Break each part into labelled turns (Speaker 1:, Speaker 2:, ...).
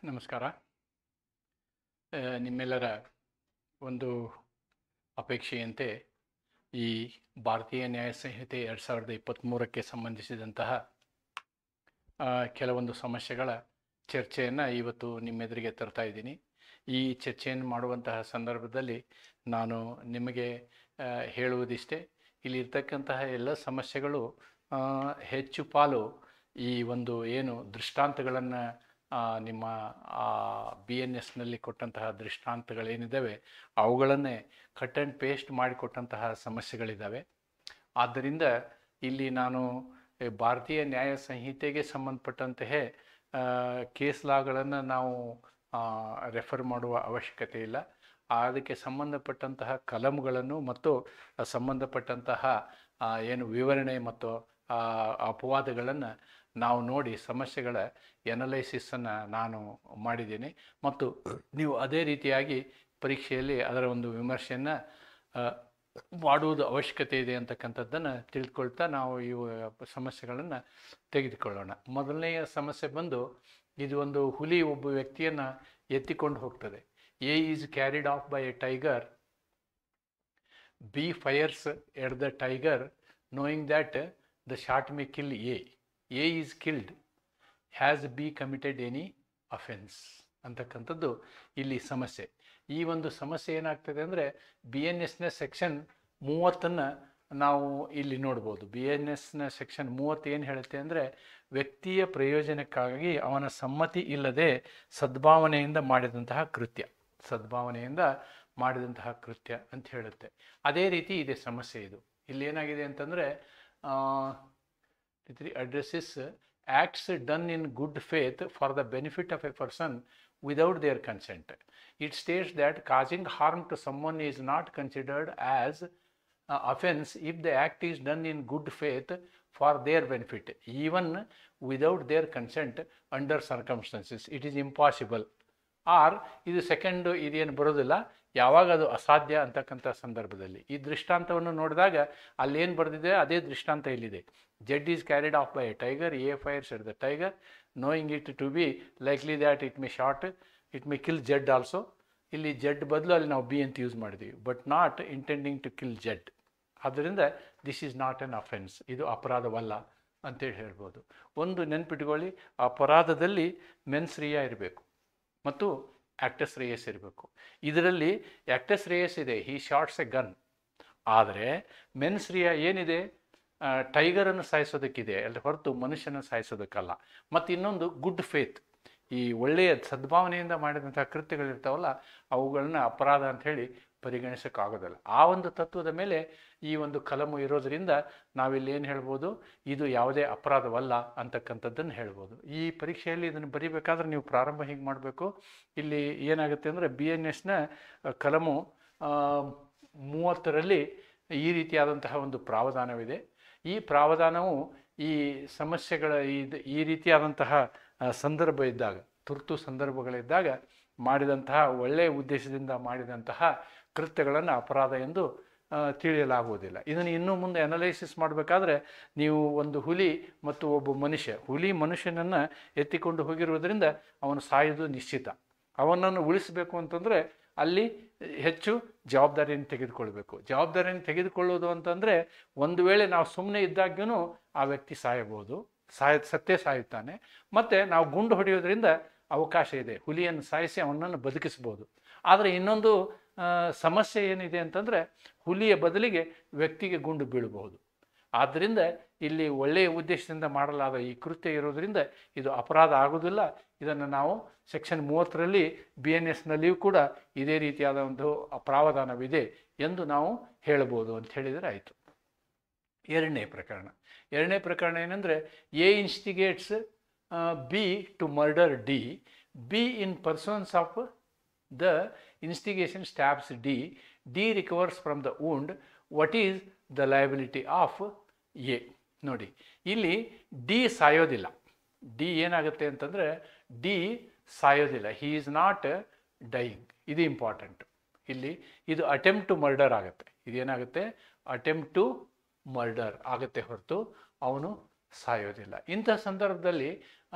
Speaker 1: ನಮಸ್ಕಾರ. ನಿಮ್ಮೆಲ್ಲರ ಒಂದು ಅಪೇಕ್ಷೆಯಂತೆ ಈ ಭಾರತೀಯ ನ್ಯಾಯ ಸಂಹಿತೆ 2023ಕ್ಕೆ ಸಂಬಂಧಿಸಿದಂತಹ ಕೆಲವೊಂದು ಸಮಸ್ಯೆಗಳ ಚರ್ಚೆಯನ್ನು ಇವತ್ತು ನಿಮ್ಮೆದುರಿಗೆ ತರ್ತಾ ಇದ್ದೀನಿ. ಈ ಚರ್ಚೆಯನ್ನು ಮಾಡುವಂತಹ ಸಂದರ್ಭದಲ್ಲಿ ನಾನು ನಿಮಗೆ ಹೇಳುವುದಿಷ್ಟೇ, ಇಲ್ಲಿರ್ತಕ್ಕಂತಹ ಎಲ್ಲ ಸಮಸ್ಯೆಗಳು ಹೆಚ್ಚು ಪಾಲು ಈ ಒಂದು ಏನು ದೃಷ್ಟಾಂತಗಳನ್ನು ನಿಮ್ಮ BNSನಲ್ಲಿ ಕೊಟ್ಟಂತಹ ದೃಷ್ಟಾಂತಗಳೇನಿದ್ದಾವೆ ಅವುಗಳನ್ನೇ ಕಟ್ ಆ್ಯಂಡ್ ಪೇಸ್ಟ್ ಮಾಡಿಕೊಟ್ಟಂತಹ ಸಮಸ್ಯೆಗಳಿದ್ದಾವೆ. ಆದ್ದರಿಂದ ಇಲ್ಲಿ ನಾನು ಭಾರತೀಯ ನ್ಯಾಯ ಸಂಹಿತೆಗೆ ಸಂಬಂಧಪಟ್ಟಂತಹ ಕೇಸ್ ಲಾಗಳನ್ನು ನಾವು ರೆಫರ್ ಮಾಡುವ ಅವಶ್ಯಕತೆ ಇಲ್ಲ. ಅದಕ್ಕೆ ಸಂಬಂಧಪಟ್ಟಂತಹ ಕಲಂಗಳನ್ನು ಮತ್ತು ಸಂಬಂಧಪಟ್ಟಂತಹ ಏನು ವಿವರಣೆ ಮತ್ತು ಅಪವಾದಗಳನ್ನು ನಾವು ನೋಡಿ ಸಮಸ್ಯೆಗಳ ಎನಲೈಸಿಸನ್ನು ನಾನು ಮಾಡಿದ್ದೀನಿ ಮತ್ತು ನೀವು ಅದೇ ರೀತಿಯಾಗಿ ಪರೀಕ್ಷೆಯಲ್ಲಿ ಅದರ ಒಂದು ವಿಮರ್ಶೆಯನ್ನು ಮಾಡುವುದು ಅವಶ್ಯಕತೆ ಇದೆ ಅಂತಕ್ಕಂಥದ್ದನ್ನು ತಿಳಿದುಕೊಳ್ತಾ ನಾವು ಈ ಸಮಸ್ಯೆಗಳನ್ನು ತೆಗೆದುಕೊಳ್ಳೋಣ. ಮೊದಲನೆಯ ಸಮಸ್ಯೆ ಬಂದು, ಇದು ಒಂದು ಹುಲಿ ಒಬ್ಬ ವ್ಯಕ್ತಿಯನ್ನು ಎತ್ತಿಕೊಂಡು ಹೋಗ್ತದೆ. A is carried off by a tiger. B fires at the tiger knowing that the shot may kill A. A is killed. Has B committed any offense? ಅಂತಕ್ಕಂಥದ್ದು ಇಲ್ಲಿ ಸಮಸ್ಯೆ. ಈ ಒಂದು ಸಮಸ್ಯೆ ಏನಾಗ್ತದೆ ಅಂದರೆ BNSನ ಸೆಕ್ಷನ್ 30 ನಾವು ಇಲ್ಲಿ ನೋಡ್ಬೋದು. BNSನ ಸೆಕ್ಷನ್ 30 ಏನು ಹೇಳುತ್ತೆ ಅಂದರೆ, ವ್ಯಕ್ತಿಯ ಪ್ರಯೋಜನಕ್ಕಾಗಿ ಅವನ ಸಮ್ಮತಿ ಇಲ್ಲದೆ ಸದ್ಭಾವನೆಯಿಂದ ಮಾಡಿದಂತಹ ಕೃತ್ಯ ಅಂತ ಹೇಳುತ್ತೆ. ಅದೇ ರೀತಿ ಇದೆ ಸಮಸ್ಯೆ. ಇದು ಇಲ್ಲಿ ಏನಾಗಿದೆ ಅಂತಂದರೆ, addresses acts done in good faith for the benefit of a person without their consent. It states that causing harm to someone is not considered as offense if the act is done in good faith for their benefit, even without their consent under circumstances. It is impossible. Or ಇದು second ಇದೇನು ಬರೋದಿಲ್ಲ, ಯಾವಾಗ ಅದು ಅಸಾಧ್ಯ ಅಂತಕ್ಕಂಥ ಸಂದರ್ಭದಲ್ಲಿ. ಈ ದೃಷ್ಟಾಂತವನ್ನು ನೋಡಿದಾಗ ಅಲ್ಲೇನು ಬರೆದಿದೆ ಅದೇ ದೃಷ್ಟಾಂತ ಇಲ್ಲಿದೆ. Z is carried off by a tiger, A fires at the tiger knowing it to be likely that it may kill Z also. ಇಲ್ಲಿ ಜಡ್ ಬದಲು ಅಲ್ಲಿ ನಾವು ಬಿ ಅಂತ ಯೂಸ್ ಮಾಡಿದ್ದೀವಿ, but not intending to kill Z. ಆದ್ದರಿಂದ this is not an offence, ಇದು ಅಪರಾಧವಲ್ಲ ಅಂತೇಳಿ ಹೇಳ್ಬೋದು. ಒಂದು ನೆನ್ಪಿಟ್ಕೊಳ್ಳಿ, ಅಪರಾಧದಲ್ಲಿ ಮೆನ್ಸ್ ರಿಯಾ ಇರಬೇಕು ಮತ್ತು ಆ್ಯಕ್ಟಸ್ ರೇಯಸ್ ಇರಬೇಕು. ಇದರಲ್ಲಿ ಆ್ಯಕ್ಟಸ್ ರೇಯಸ್ ಇದೆ, ಹಿ ಶಾಟ್ಸ್ ಎ ಗನ್. ಆದರೆ ಮೆನ್ಸ್ ರಿಯಾ ಏನಿದೆ, ಟೈಗರನ್ನು ಸಾಯಿಸೋದಕ್ಕಿದೆ, ಅಲ್ಲಿ ಹೊರತು ಮನುಷ್ಯನ ಸಾಯಿಸೋದಕ್ಕಲ್ಲ. ಮತ್ತು ಇನ್ನೊಂದು ಗುಡ್ ಫೇತ್, ಈ ಒಳ್ಳೆಯ ಸದ್ಭಾವನೆಯಿಂದ ಮಾಡಿದಂಥ ಕೃತ್ಯಗಳಿರ್ತಾವಲ್ಲ ಅವುಗಳನ್ನ ಅಪರಾಧ ಅಂಥೇಳಿ ಪರಿಗಣಿಸೋಕ್ಕಾಗೋದಿಲ್ಲ. ಆ ಒಂದು ತತ್ವದ ಮೇಲೆ ಈ ಒಂದು ಕಲಮು ಇರೋದರಿಂದ ನಾವಿಲ್ಲಿ ಏನು ಹೇಳ್ಬೋದು, ಇದು ಯಾವುದೇ ಅಪರಾಧವಲ್ಲ ಅಂತಕ್ಕಂಥದ್ದನ್ನು ಹೇಳ್ಬೋದು. ಈ ಪರೀಕ್ಷೆಯಲ್ಲಿ ಇದನ್ನು ಬರೀಬೇಕಾದ್ರೆ ನೀವು ಪ್ರಾರಂಭ ಹೀಗೆ ಮಾಡಬೇಕು. ಇಲ್ಲಿ ಏನಾಗುತ್ತೆ ಅಂದರೆ BNSನ ಕಲಮು 30ರಲ್ಲಿ ಈ ರೀತಿಯಾದಂತಹ ಒಂದು ಪ್ರಾವಧಾನವಿದೆ. ಈ ಪ್ರಾವಧಾನವು ಈ ಸಮಸ್ಯೆಗಳ ಈ ರೀತಿಯಾದಂತಹ ಸಂದರ್ಭ ಇದ್ದಾಗ, ತುರ್ತು ಸಂದರ್ಭಗಳಿದ್ದಾಗ ಮಾಡಿದಂತಹ ಒಳ್ಳೆಯ ಉದ್ದೇಶದಿಂದ ಮಾಡಿದಂತಹ ಕೃತ್ಯಗಳನ್ನು ಅಪರಾಧ ಎಂದು ತಿಳಿಯಲಾಗುವುದಿಲ್ಲ. ಇದನ್ನು ಇನ್ನೂ ಮುಂದೆ ಅನಲೈಸಿಸ್ ಮಾಡಬೇಕಾದ್ರೆ ನೀವು ಒಂದು ಹುಲಿ ಮತ್ತು ಒಬ್ಬ ಹುಲಿ ಮನುಷ್ಯನನ್ನು ಎತ್ತಿಕೊಂಡು ಹೋಗಿರುವುದರಿಂದ ಅವನು ಸಾಯೋದು ನಿಶ್ಚಿತ. ಅವನನ್ನು ಉಳಿಸಬೇಕು ಅಂತಂದರೆ ಅಲ್ಲಿ ಹೆಚ್ಚು ಜವಾಬ್ದಾರಿಯನ್ನು ತೆಗೆದುಕೊಳ್ಬೇಕು. ಜವಾಬ್ದಾರಿಯನ್ನು ತೆಗೆದುಕೊಳ್ಳೋದು ಅಂತಂದರೆ, ಒಂದು ವೇಳೆ ನಾವು ಸುಮ್ಮನೆ ಇದ್ದಾಗ್ಯೂ ಆ ವ್ಯಕ್ತಿ ಸಾಯಬಹುದು, ಸತ್ತೇ ಸಾಯುತ್ತಾನೆ. ಮತ್ತು ನಾವು ಗುಂಡು ಹೊಡೆಯೋದ್ರಿಂದ ಅವಕಾಶ ಇದೆ, ಹುಲಿಯನ್ನು ಸಾಯಿಸಿ ಅವನನ್ನು ಬದುಕಿಸ್ಬೋದು. ಆದರೆ ಇನ್ನೊಂದು ಸಮಸ್ಯೆ ಏನಿದೆ ಅಂತಂದರೆ, ಹುಲಿಯ ಬದಲಿಗೆ ವ್ಯಕ್ತಿಗೆ ಗುಂಡು ಬೀಳಬಹುದು. ಆದ್ದರಿಂದ ಇಲ್ಲಿ ಒಳ್ಳೆಯ ಉದ್ದೇಶದಿಂದ ಮಾಡಲಾದ ಈ ಕೃತ್ಯ ಇರೋದರಿಂದ ಇದು ಅಪರಾಧ ಆಗೋದಿಲ್ಲ. ಇದನ್ನು ನಾವು ಸೆಕ್ಷನ್ 30ರಲ್ಲಿ BNSನಲ್ಲಿಯೂ ಕೂಡ ಇದೇ ರೀತಿಯಾದ ಒಂದು ಪ್ರಾವಧಾನವಿದೆ ಎಂದು ನಾವು ಹೇಳ್ಬೋದು ಅಂತ ಹೇಳಿದರೆ ಆಯಿತು. ಎರಡನೇ ಪ್ರಕರಣ ಏನಂದರೆ, A instigates B to murder D. B in pursuance of the instigation stabs D. D recovers from the wound. What is the liability of A? ನೋಡಿ, ಇಲ್ಲಿ ಡಿ ಸಾಯೋದಿಲ್ಲ. ಡಿ ಏನಾಗುತ್ತೆ ಅಂತಂದರೆ, ಡಿ ಸಾಯೋದಿಲ್ಲ, ಹಿ ಈಸ್ ನಾಟ್ ಡೈಯಿಂಗ್. ಇದು important. ಇಲ್ಲಿ ಇದು attempt to murder ಆಗುತ್ತೆ. ಇದೇನಾಗುತ್ತೆ, ಅಟೆಂಪ್ಟ್ ಟು ಮರ್ಡರ್ ಆಗುತ್ತೆ ಹೊರತು ಅವನು ಸಾಯೋದಿಲ್ಲ. ಇಂಥ ಸಂದರ್ಭದಲ್ಲಿ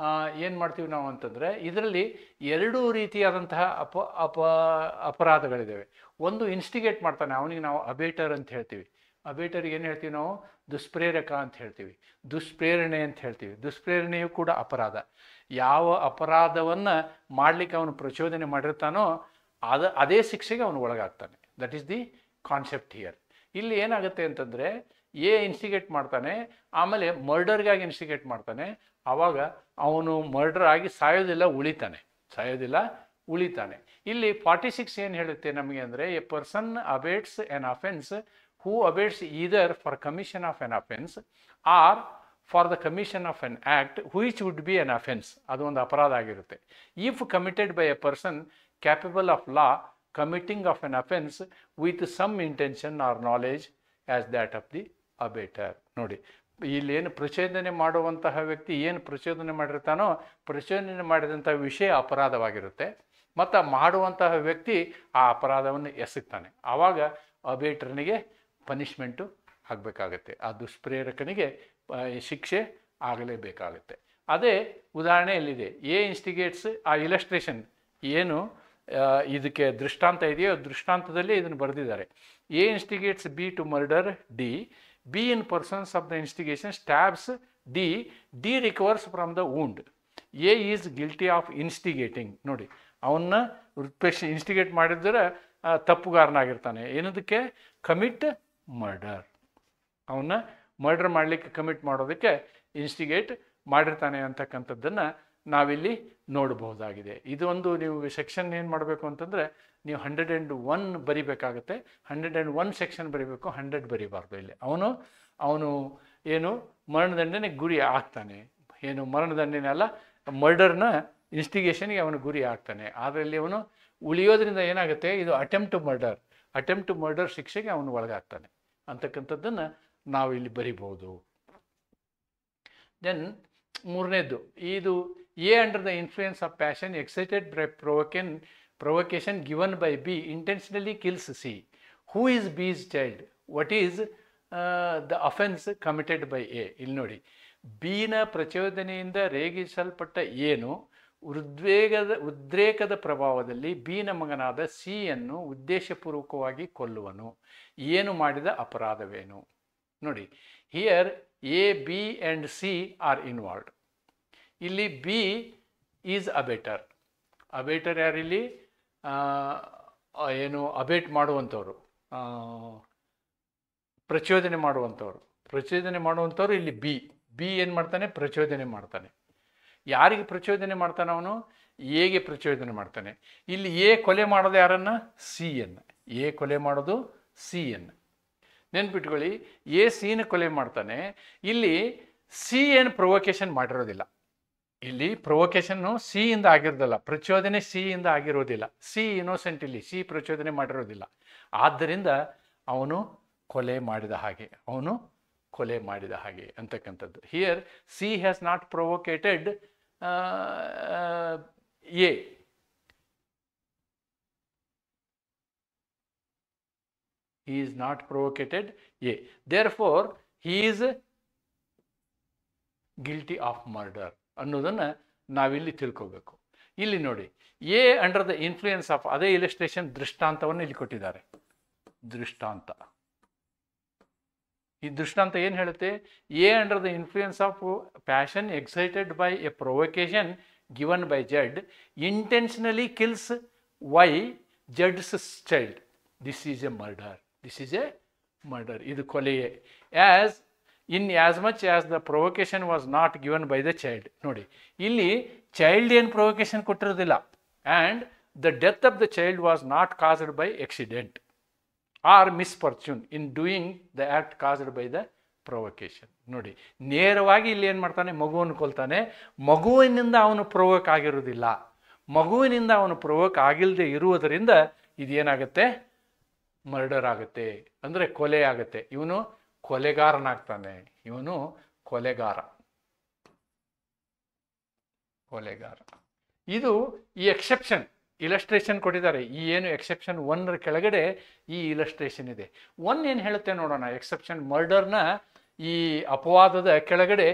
Speaker 1: ಏನು ಮಾಡ್ತೀವಿ ನಾವು ಅಂತಂದರೆ ಇದರಲ್ಲಿ ಎರಡೂ ರೀತಿಯಾದಂತಹ ಅಪರಾಧಗಳಿದ್ದಾವೆ. ಒಂದು ಇನ್ಸ್ಟಿಗೇಟ್ ಮಾಡ್ತಾನೆ, ಅವನಿಗೆ ನಾವು ಅಬೇಟರ್ ಅಂತ ಹೇಳ್ತೀವಿ. ಅಬೇಟರ್ಗೆ ಏನು ಹೇಳ್ತೀವಿ ನಾವು? ದುಷ್ಪ್ರೇರಕ ಅಂತ ಹೇಳ್ತೀವಿ, ದುಷ್ಪ್ರೇರಣೆ ಅಂತ ಹೇಳ್ತೀವಿ. ದುಷ್ಪ್ರೇರಣೆಯು ಕೂಡ ಅಪರಾಧ. ಯಾವ ಅಪರಾಧವನ್ನು ಮಾಡಲಿಕ್ಕೆ ಅವನು ಪ್ರಚೋದನೆ ಮಾಡಿರ್ತಾನೋ ಅದೇ ಶಿಕ್ಷೆಗೆ ಅವನು ಒಳಗಾಗ್ತಾನೆ. That is the concept here. ಇಲ್ಲಿ ಏನಾಗುತ್ತೆ ಅಂತಂದರೆ ಇನ್ಸ್ಟಿಗೇಟ್ ಮಾಡ್ತಾನೆ, ಆಮೇಲೆ ಮರ್ಡರ್ಗಾಗಿ ಇನ್ಸ್ಟಿಗೇಟ್ ಮಾಡ್ತಾನೆ. ಆವಾಗ ಅವನು ಮರ್ಡರ್ ಆಗಿ ಸಾಯೋದಿಲ್ಲ, ಉಳಿತಾನೆ. ಇಲ್ಲಿ 46 ಏನು ಹೇಳುತ್ತೆ ನಮಗೆ ಅಂದರೆ, a person abets an offence who abets either for commission of an offence or for the commission of an act which would be an offence. ಅದು ಒಂದು ಅಪರಾಧ ಆಗಿರುತ್ತೆ. If committed by a person capable of law committing of an offense with some intention or knowledge as that of the abater. ನೋಡಿ, ಇಲ್ಲೇನು ಪ್ರಚೋದನೆ ಮಾಡುವಂತಹ ವ್ಯಕ್ತಿ ಏನು ಪ್ರಚೋದನೆ ಮಾಡಿರ್ತಾನೋ ಪ್ರಚೋದನೆ ಮಾಡಿದಂಥ ವಿಷಯ ಅಪರಾಧವಾಗಿರುತ್ತೆ, ಮತ್ತು ಮಾಡುವಂತಹ ವ್ಯಕ್ತಿ ಆ ಅಪರಾಧವನ್ನು ಎಸಗ್ತಾನೆ. ಆವಾಗ ಅಬೇಟರ್ನಿಗೆ ಪನಿಷ್ಮೆಂಟು ಆಗಬೇಕಾಗತ್ತೆ, ಆ ದುಷ್ಪ್ರೇರಕನಿಗೆ ಶಿಕ್ಷೆ ಆಗಲೇಬೇಕಾಗುತ್ತೆ. ಅದೇ ಉದಾಹರಣೆ ಇಲ್ಲಿದೆ. ಇನ್ಸ್ಟಿಗೇಟ್ಸ್, ಆ ಇಲಸ್ಟ್ರೇಷನ್ ಏನು ಇದಕ್ಕೆ ದೃಷ್ಟಾಂತ ಇದೆಯೋ ದೃಷ್ಟಾಂತದಲ್ಲಿ ಇದನ್ನು ಬರೆದಿದ್ದಾರೆ. Instigates B to murder D, B in pursuance of the instigation stabs D recovers from the wound. Is guilty of instigating. ನೋಡಿ, ಅವನ್ನ ಇನ್ಸ್ಟಿಗೇಟ್ ಮಾಡಿದ್ರೆ ತಪ್ಪುಗಾರನಾಗಿರ್ತಾನೆ. ಏನದಕ್ಕೆ? Commit murder. ಅವನ್ನ ಮರ್ಡರ್ ಮಾಡಲಿಕ್ಕೆ ಕಮಿಟ್ ಮಾಡೋದಕ್ಕೆ ಇನ್ಸ್ಟಿಗೇಟ್ ಮಾಡಿರ್ತಾನೆ ಅಂತಕ್ಕಂಥದ್ದನ್ನು ನಾವಿಲ್ಲಿ ನೋಡಬಹುದಾಗಿದೆ. ಇದೊಂದು ನೀವು ಸೆಕ್ಷನ್ ಏನು ಮಾಡಬೇಕು ಅಂತಂದರೆ, ನೀವು 101 ಬರಿಬೇಕಾಗುತ್ತೆ. 101 ಸೆಕ್ಷನ್ ಬರಿಬೇಕು, 100 ಬರಿಬಾರ್ದು. ಇಲ್ಲಿ ಅವನು ಏನು ಮರಣದಂಡನೆ ಗುರಿ ಆಗ್ತಾನೆ, ಏನು ಮರಣದಂಡನೆ ಅಲ್ಲ, ಮರ್ಡರ್ನ ಇನ್ಸ್ಟಿಗೇಷನ್ಗೆ ಅವನು ಗುರಿ ಆಗ್ತಾನೆ. ಅದರಲ್ಲಿ ಅವನು ಉಳಿಯೋದ್ರಿಂದ ಏನಾಗುತ್ತೆ, ಇದು ಅಟೆಂಪ್ಟ್ ಟು ಮರ್ಡರ್ ಶಿಕ್ಷೆಗೆ ಅವನು ಒಳಗಾಗ್ತಾನೆ ಅಂತಕ್ಕಂಥದ್ದನ್ನು ನಾವು ಇಲ್ಲಿ ಬರಿಬೋದು. ದೆನ್ ಮೂರನೇದ್ದು, ಇದು under the influence of passion excited by provocation given by B intentionally kills C. Who is B's child? What is the offence committed by A? ಇಲ್ಲಿ ನೋಡಿ, ಬಿನ ಪ್ರಚೋದನೆಯಿಂದ ರೇಗಿಸಲ್ಪಟ್ಟ ಏನು ಉದ್ರೇಕದ ಪ್ರಭಾವದಲ್ಲಿ ಬಿನ ಮಗನಾದ ಸಿಯನ್ನು ಉದ್ದೇಶಪೂರ್ವಕವಾಗಿ ಕೊಲ್ಲುವನು. ಏನು ಮಾಡಿದ ಅಪರಾಧವೇನು? ನೋಡಿ, here A, B and C are involved. ಇಲ್ಲಿ B is ಅಬೇಟರ್. ಯಾರಿಲ್ಲಿ? ಏನು ಅಬೇಟ್ ಮಾಡುವಂಥವ್ರು, ಪ್ರಚೋದನೆ ಮಾಡುವಂಥವ್ರು ಇಲ್ಲಿ ಬಿ ಏನು ಮಾಡ್ತಾನೆ? ಪ್ರಚೋದನೆ ಮಾಡ್ತಾನೆ. ಯಾರಿಗೆ ಪ್ರಚೋದನೆ ಮಾಡ್ತಾನೆ ಅವನು? ಎಗೆ ಪ್ರಚೋದನೆ ಮಾಡ್ತಾನೆ. ಇಲ್ಲಿ ಕೊಲೆ ಮಾಡೋದು ಯಾರನ್ನು? ಸಿಯನ್ನು. ಕೊಲೆ ಮಾಡೋದು ಸಿಯನ್ನು. ನೆನ್ಪಿಟ್ಕೊಳ್ಳಿ, ಸಿನ ಕೊಲೆ ಮಾಡ್ತಾನೆ. ಇಲ್ಲಿ ಸಿ ಏನು ಪ್ರೊವೊಕೇಶನ್ ಮಾಡಿರೋದಿಲ್ಲ. ಇಲ್ಲಿ ಪ್ರೊವೊಕೇಶನ್ನು ಸಿಯಿಂದ ಆಗಿರೋದಿಲ್ಲ, ಪ್ರಚೋದನೆ ಸಿಯಿಂದ ಆಗಿರೋದಿಲ್ಲ. ಸಿ ಇನ್ನೋಸೆಂಟ್, ಇಲ್ಲಿ ಸಿ ಪ್ರಚೋದನೆ ಮಾಡಿರೋದಿಲ್ಲ. ಆದ್ದರಿಂದ ಅವನು ಕೊಲೆ ಮಾಡಿದ ಹಾಗೆ ಅಂತಕ್ಕಂಥದ್ದು. Here C has not provocated A. He is not provocated A. Therefore, he is guilty of murder ಅನ್ನೋದನ್ನು ನಾವಿಲ್ಲಿ ತಿಳ್ಕೋಬೇಕು. ಇಲ್ಲಿ ನೋಡಿ, ಅಂಡರ್ ದ ಇನ್ಫ್ಲೂಯೆನ್ಸ್ ಆಫ್, ಅದೇ ಇಲಸ್ಟ್ರೇಷನ್ ದೃಷ್ಟಾಂತವನ್ನು ಇಲ್ಲಿ ಕೊಟ್ಟಿದ್ದಾರೆ. ಈ ದೃಷ್ಟಾಂತ ಏನು ಹೇಳುತ್ತೆ? Under the influence of passion excited by a provocation given by Z intentionally kills Y ಜಡ್ಸ್ child. This is a murder. ಇದು ಕೊಲೆಯೇ. as much as the provocation was not given by the child. ನೋಡಿ, ಇಲ್ಲಿ child ಏನು provocation ಕೊಟ್ಟಿರೋದಿಲ್ಲ. And the death of the child was not caused by accident or misfortune in doing the act caused by the provocation. ನೋಡಿ, ನೇರವಾಗಿ ಇಲ್ಲಿ ಏನು ಮಾಡ್ತಾನೆ? ಮಗುವನ್ನು ಕೊಲ್ತಾನೆ. ಮಗುವಿನಿಂದ ಅವನು ಪ್ರೊವೋಕ್ ಆಗಿರೋದಿಲ್ಲ. ಮಗುವಿನಿಂದ ಅವನು ಪ್ರೊವೋಕ್ ಆಗಿಲ್ಲದೆ ಇರುವುದರಿಂದ ಇದೇನಾಗುತ್ತೆ? ಮರ್ಡರ್ ಆಗುತ್ತೆ, ಅಂದರೆ ಕೊಲೆ ಆಗುತ್ತೆ. ಇವನು ಕೊಲೆಗಾರನಾಗ್ತಾನೆ. ಕೊಲೆಗಾರ. ಇದು ಈ ಎಕ್ಸೆಪ್ಷನ್ ಇಲಸ್ಟ್ರೇಷನ್ ಕೊಟ್ಟಿದ್ದಾರೆ. ಏನು ಎಕ್ಸೆಪ್ಷನ್ 1ರ ಕೆಳಗಡೆ ಈ ಇಲಸ್ಟ್ರೇಷನ್ ಇದೆ. 1 ಏನು ಹೇಳುತ್ತೆ ನೋಡೋಣ. ಎಕ್ಸೆಪ್ಷನ್ ಮರ್ಡರ್ನ ಈ ಅಪವಾದದ ಕೆಳಗಡೆ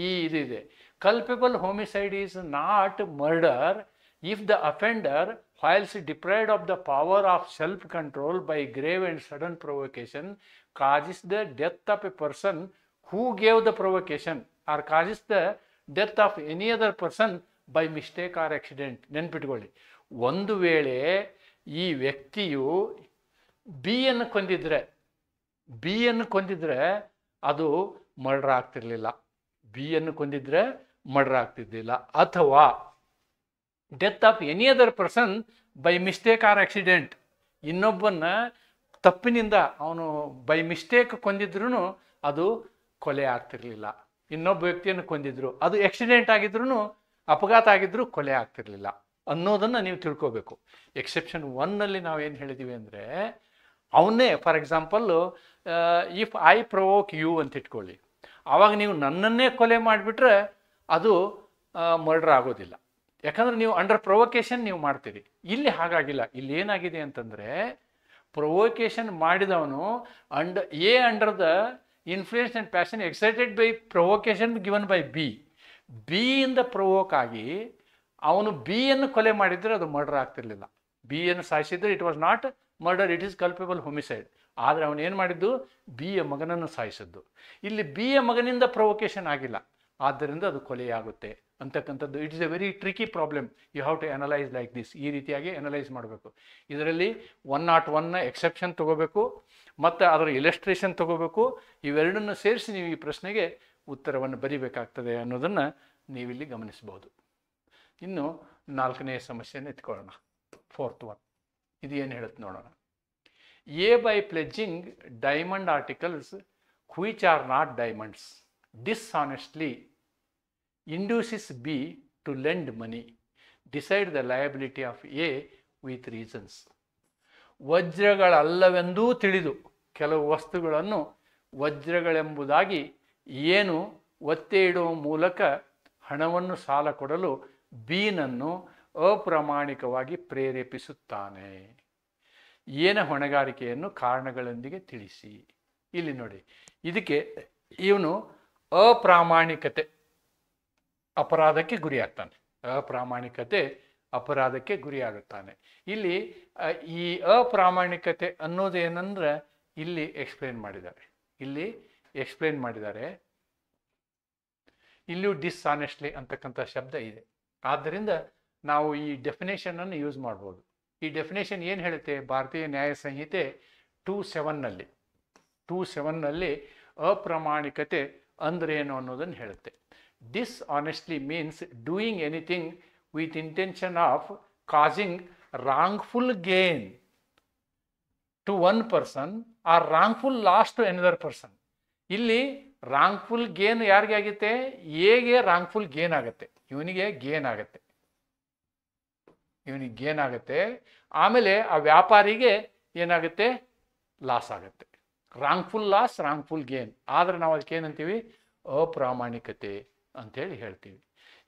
Speaker 1: ಈ ಇದು ಇದೆ. culpable homicide is not murder if the offender, whilst deprived of the power of self-control by grave and sudden provocation, causes the death of a person who gave the provocation or causes the death of any other person by mistake or accident. ನೆನ್ಪಿಟ್ಕೊಳ್ಳಿ, ಒಂದು ವೇಳೆ ಈ ವ್ಯಕ್ತಿಯು ಬಿಯನ್ನು ಕೊಂದಿದ್ರೆ ಅದು murder ಆಗ್ತಿರ್ಲಿಲ್ಲ. ಬಿಯನ್ನು ಕೊಂದಿದ್ರೆ murder ಆಗ್ತಿರ್ಲಿಲ್ಲ. ಅಥವಾ death of any other person by mistake or accident, ಇನ್ನೊಬ್ಬನ ತಪ್ಪಿನಿಂದ ಅವನು ಬೈ ಮಿಸ್ಟೇಕ್ ಕೊಂದಿದ್ರು ಅದು ಕೊಲೆ ಆಗ್ತಿರ್ಲಿಲ್ಲ. ಇನ್ನೊಬ್ಬ ವ್ಯಕ್ತಿಯನ್ನು ಕೊಂದಿದ್ರು, ಅದು ಆಕ್ಸಿಡೆಂಟ್ ಆಗಿದ್ರು, ಅಪಘಾತ ಆಗಿದ್ರು ಕೊಲೆ ಆಗ್ತಿರ್ಲಿಲ್ಲ ಅನ್ನೋದನ್ನು ನೀವು ತಿಳ್ಕೋಬೇಕು. ಎಕ್ಸೆಪ್ಷನ್ 1ನಲ್ಲಿ ನಾವೇನು ಹೇಳಿದ್ದೀವಿ ಅಂದರೆ, ಅವನ್ನೇ for example if I provoke you ಅಂತ ಇಟ್ಕೊಳ್ಳಿ, ಆವಾಗ ನೀವು ನನ್ನನ್ನೇ ಕೊಲೆ ಮಾಡಿಬಿಟ್ರೆ ಅದು ಮರ್ಡರ್ ಆಗೋದಿಲ್ಲ. ಯಾಕಂದರೆ ನೀವು ಅಂಡರ್ ಪ್ರೊವೊಕೇಶನ್ ನೀವು ಮಾಡ್ತೀರಿ. ಇಲ್ಲಿ ಹಾಗಾಗಿಲ್ಲ. ಇಲ್ಲಿ ಏನಾಗಿದೆ ಅಂತಂದರೆ, ಪ್ರೊವೊಕೇಶನ್ ಮಾಡಿದವನು under the influence and passion excited by provocation given by ಬಿಯಿಂದ ಪ್ರೊವೋಕ್ ಆಗಿ ಅವನು ಬಿಯನ್ನು ಕೊಲೆ ಮಾಡಿದರೆ ಅದು ಮರ್ಡರ್ ಆಗ್ತಿರ್ಲಿಲ್ಲ. ಬಿಯನ್ನು ಸಾಯಿಸಿದರೆ it was not murder, it is culpable homicide. ಆದರೆ ಅವನು ಏನು ಮಾಡಿದ್ದು, ಬಿಯ ಮಗನನ್ನು ಸಾಯಿಸಿದ್ದು. ಇಲ್ಲಿ ಬಿಯ ಮಗನಿಂದ ಪ್ರೊವೊಕೇಶನ್ ಆಗಿಲ್ಲ, ಆದ್ದರಿಂದ ಅದು ಕೊಲೆಯಾಗುತ್ತೆ ಅಂತಕ್ಕಂಥದ್ದು. It is a very tricky problem. You have to analyse like this. ಈ ರೀತಿಯಾಗಿ ಅನಲೈಸ್ ಮಾಡಬೇಕು. ಇದರಲ್ಲಿ 101ನ ಎಕ್ಸೆಪ್ಷನ್ ತೊಗೋಬೇಕು ಮತ್ತು ಅದರ ಇಲಸ್ಟ್ರೇಷನ್ ತೊಗೋಬೇಕು. ಇವೆರಡನ್ನು ಸೇರಿಸಿ ನೀವು ಈ ಪ್ರಶ್ನೆಗೆ ಉತ್ತರವನ್ನು ಬರಿಬೇಕಾಗ್ತದೆ ಅನ್ನೋದನ್ನು ನೀವಿಲ್ಲಿ ಗಮನಿಸ್ಬೋದು. ಇನ್ನು 4ನೇ ಸಮಸ್ಯೆಯನ್ನು ಎತ್ಕೊಳ್ಳೋಣ, 4th one. ಇದು ಏನು ಹೇಳುತ್ತೆ ನೋಡೋಣ. A by pledging diamond articles which are not diamonds dishonestly induces B to lend money. Decide the liability of A with reasons. ವಜ್ರಗಳಲ್ಲವೆಂದೂ ತಿಳಿದು ಕೆಲವು ವಸ್ತುಗಳನ್ನು ವಜ್ರಗಳೆಂಬುದಾಗಿ ಏನು ಒತ್ತೆ ಇಡುವ ಮೂಲಕ ಹಣವನ್ನು ಸಾಲ ಕೊಡಲು ಬಿನನ್ನು ಅಪ್ರಾಮಾಣಿಕವಾಗಿ ಪ್ರೇರೇಪಿಸುತ್ತಾನೆ. ಏನ ಹೊಣೆಗಾರಿಕೆಯನ್ನು ಕಾರಣಗಳೊಂದಿಗೆ ತಿಳಿಸಿ. ಇಲ್ಲಿ ನೋಡಿ, ಇದಕ್ಕೆ ಇವನು ಅಪ್ರಾಮಾಣಿಕತೆ ಅಪರಾಧಕ್ಕೆ ಗುರಿಯಾಗ್ತಾನೆ. ಅಪ್ರಾಮಾಣಿಕತೆ ಅಪರಾಧಕ್ಕೆ ಗುರಿಯಾಗುತ್ತಾನೆ. ಇಲ್ಲಿ ಈ ಅಪ್ರಾಮಾಣಿಕತೆ ಅನ್ನೋದೇನೆಂದ್ರೆ ಇಲ್ಲಿ ಎಕ್ಸ್ಪ್ಲೇನ್ ಮಾಡಿದ್ದಾರೆ. ಇಲ್ಲಿಯೂ ಡಿಸ್ಆನೆಸ್ಟ್ಲಿ ಅಂತಕ್ಕಂಥ ಶಬ್ದ ಇದೆ. ಆದ್ದರಿಂದ ನಾವು ಈ ಡೆಫಿನೇಷನನ್ನು ಯೂಸ್ ಮಾಡ್ಬೋದು. ಈ ಡೆಫಿನೇಷನ್ ಏನು ಹೇಳುತ್ತೆ? ಭಾರತೀಯ ನ್ಯಾಯ ಸಂಹಿತೆ 2(7) ಅಪ್ರಾಮಾಣಿಕತೆ ಅಂದ್ರೆ ಏನು ಅನ್ನೋದನ್ನು ಹೇಳುತ್ತೆ. Dishonestly means doing anything with intention of causing wrongful gain to one person or wrongful loss to another person. ಇಲ್ಲಿ ರಾಂಗ್ಫುಲ್ ಗೇನ್ ಯಾರಿಗೆ ಆಗುತ್ತೆ? ಎಗೆ ರಾಂಗ್ಫುಲ್ ಗೇನ್ ಆಗುತ್ತೆ, ಇವನಿಗೆ ಗೇನ್ ಆಗುತ್ತೆ. ಆಮೇಲೆ ಆ ವ್ಯಾಪಾರಿಗೆ ಏನಾಗುತ್ತೆ? ಲಾಸ್ ಆಗುತ್ತೆ. Wrongful loss, wrongful gain. ಆದರೆ ನಾವು ಅದಕ್ಕೆ ಏನಂತೀವಿ? ಅಪ್ರಾಮಾಣಿಕತೆ ಅಂತೇಳಿ ಹೇಳ್ತೀವಿ.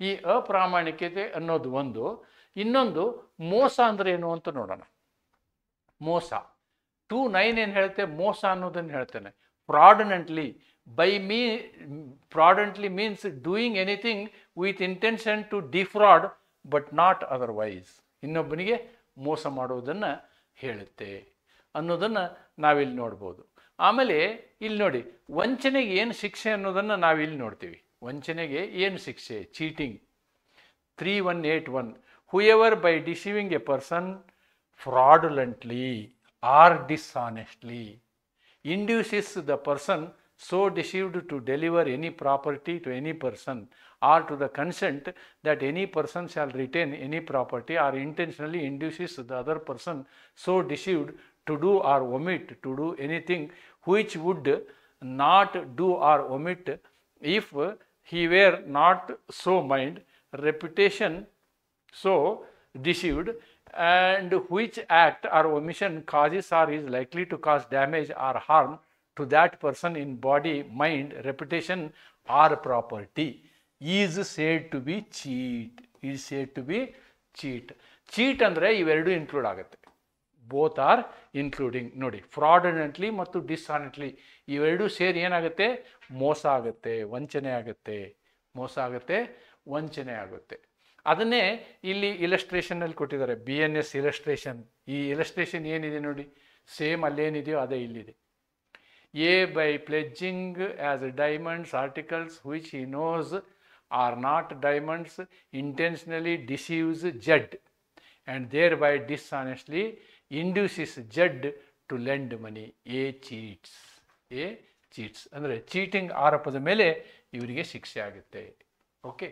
Speaker 1: ಈ ಅಪ್ರಾಮಾಣಿಕತೆ ಅನ್ನೋದು ಒಂದು. ಇನ್ನೊಂದು ಮೋಸ ಅಂದ್ರೆ ಏನು ಅಂತ ನೋಡೋಣ. ಮೋಸ 2(9) ಏನು ಹೇಳುತ್ತೆ? ಮೋಸ ಅನ್ನೋದನ್ನು ಹೇಳ್ತೇನೆ. fraudulently means doing anything with intention to defraud but not otherwise. ಇನ್ನೊಬ್ಬನಿಗೆ ಮೋಸ ಮಾಡುವುದನ್ನು ಹೇಳುತ್ತೆ ಅನ್ನೋದನ್ನು ನಾವಿಲ್ಲಿ ನೋಡ್ಬೋದು. ಆಮೇಲೆ ಇಲ್ಲಿ ನೋಡಿ, ವಂಚನೆಗೆ ಏನು ಶಿಕ್ಷೆ ಅನ್ನೋದನ್ನು ನಾವಿಲ್ಲಿ ನೋಡ್ತೀವಿ. ವಂಚನೆಗೆ ಏನು ಶಿಕ್ಷೆ? Cheating 3(1)(8)(1). Whoever by deceiving a person fraudulently or dishonestly induces the person so deceived to deliver any property to any person or to the consent that any person shall retain any property, or intentionally induces the other person so deceived to do or omit to do anything which would not do or omit if he were not so mind, reputation so deceived, and which act or omission causes or is likely to cause damage or harm to that person in body, mind, reputation or property is said to be cheat. cheat ಅಂದರೆ ಇವೆರಡು include ಆಗುತ್ತೆ. Both are including. ನೋಡಿ, ಫ್ರಾಡನೆಂಟ್ಲಿ ಮತ್ತು ಡಿಸ್ಆನೆಸ್ಟ್ಲಿ ಇವೆರಡೂ ಸೇರಿ ಏನಾಗುತ್ತೆ? ಮೋಸ ಆಗುತ್ತೆ, ವಂಚನೆ ಆಗುತ್ತೆ. ಮೋಸ ಆಗುತ್ತೆ, ವಂಚನೆ ಆಗುತ್ತೆ. ಅದನ್ನೇ ಇಲ್ಲಿ ಇಲಸ್ಟ್ರೇಷನಲ್ಲಿ ಕೊಟ್ಟಿದ್ದಾರೆ, BNS ಇಲಸ್ಟ್ರೇಷನ್. ಈ ಇಲಸ್ಟ್ರೇಷನ್ ಏನಿದೆ ನೋಡಿ, ಸೇಮ್ ಅಲ್ಲೇನಿದೆಯೋ ಅದೇ ಇಲ್ಲಿದೆ. A by pledging as diamonds articles which he knows are not diamonds intentionally deceives Jed and thereby dishonestly induces Jed to lend money. A cheats. ಅಂದರೆ ಚೀಟಿಂಗ್ ಆರೋಪದ ಮೇಲೆ ಇವರಿಗೆ ಶಿಕ್ಷೆ ಆಗುತ್ತೆ. Okay,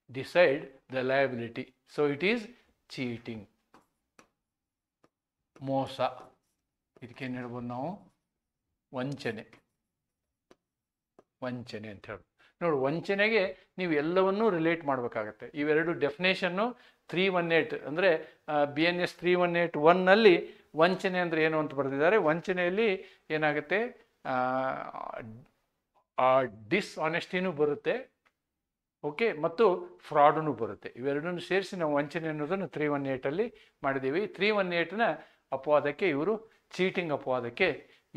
Speaker 1: decide the liability. So it is cheating, ಮೋಸ. ಇದಕ್ಕೇನು ಹೇಳ್ಬೋದು ನಾವು? ವಂಚನೆ ಅಂತ ಹೇಳ್ಬೋದು. ನೋಡಿ, ವಂಚನೆಗೆ ನೀವು ಎಲ್ಲವನ್ನೂ ರಿಲೇಟ್ ಮಾಡಬೇಕಾಗತ್ತೆ. ಇವೆರಡು ಡೆಫಿನೇಷನ್ನು 318 ಅಂದರೆ BNS 318(1) ವಂಚನೆ ಅಂದರೆ ಏನು ಅಂತ ಬರೆದಿದ್ದಾರೆ. ವಂಚನೆಯಲ್ಲಿ ಏನಾಗುತ್ತೆ, ಡಿಸ್ಆನೆಸ್ಟಿನೂ ಬರುತ್ತೆ, ಓಕೆ, ಮತ್ತು ಫ್ರಾಡೂ ಬರುತ್ತೆ. ಇವೆರಡನ್ನು ಸೇರಿಸಿ ನಾವು ವಂಚನೆ ಅನ್ನೋದನ್ನು 318 ಮಾಡಿದ್ದೀವಿ. 318ನ ಅಪವಾದಕ್ಕೆ ಇವರು, ಚೀಟಿಂಗ್ ಅಪವಾದಕ್ಕೆ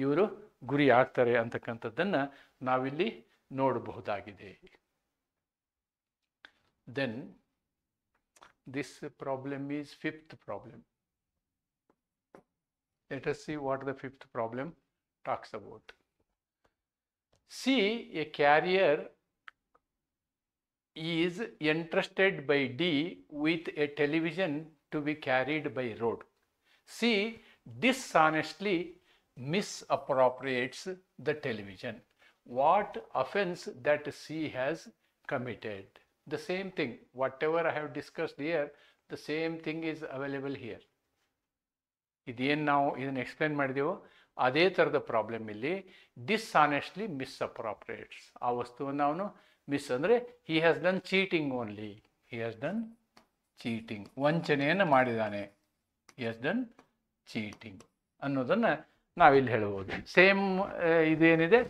Speaker 1: ಇವರು ಗುರಿ ಆಗ್ತಾರೆ ಅಂತಕ್ಕಂಥದ್ದನ್ನು ನಾವಿಲ್ಲಿ ನೋಡಬಹುದಾಗಿದೆ. Then this problem is fifth problem. Let us see what the fifth problem talks about. See, a carrier is entrusted by D with a television to be carried by road. C dishonestly misappropriates the television. What offense that C has committed? The same thing, whatever I have discussed here, the same thing is available here. ಇದೇನು ನಾವು ಇದನ್ನು explain ಮಾಡಿದೆವೋ ಅದೇ ಥರದ problem ಇಲ್ಲಿ. ಡಿಸ್ಆನೆಸ್ಟ್ಲಿ ಮಿಸ್ಅಪ್ರಾಪ್ರಿಯೇಟ್ಸ್, ಆ ವಸ್ತುವನ್ನು ಅವನು miss ಅಂದರೆ he has done cheating only, he has done cheating, ವಂಚನೆಯನ್ನು ಮಾಡಿದ್ದಾನೆ, ಹಿ ಹ್ಯಾಸ್ ಡನ್ ಚೀಟಿಂಗ್ ಅನ್ನೋದನ್ನು ನಾವಿಲ್ಲಿ ಹೇಳ್ಬೋದು. ಸೇಮ್ ಇದೇನಿದೆ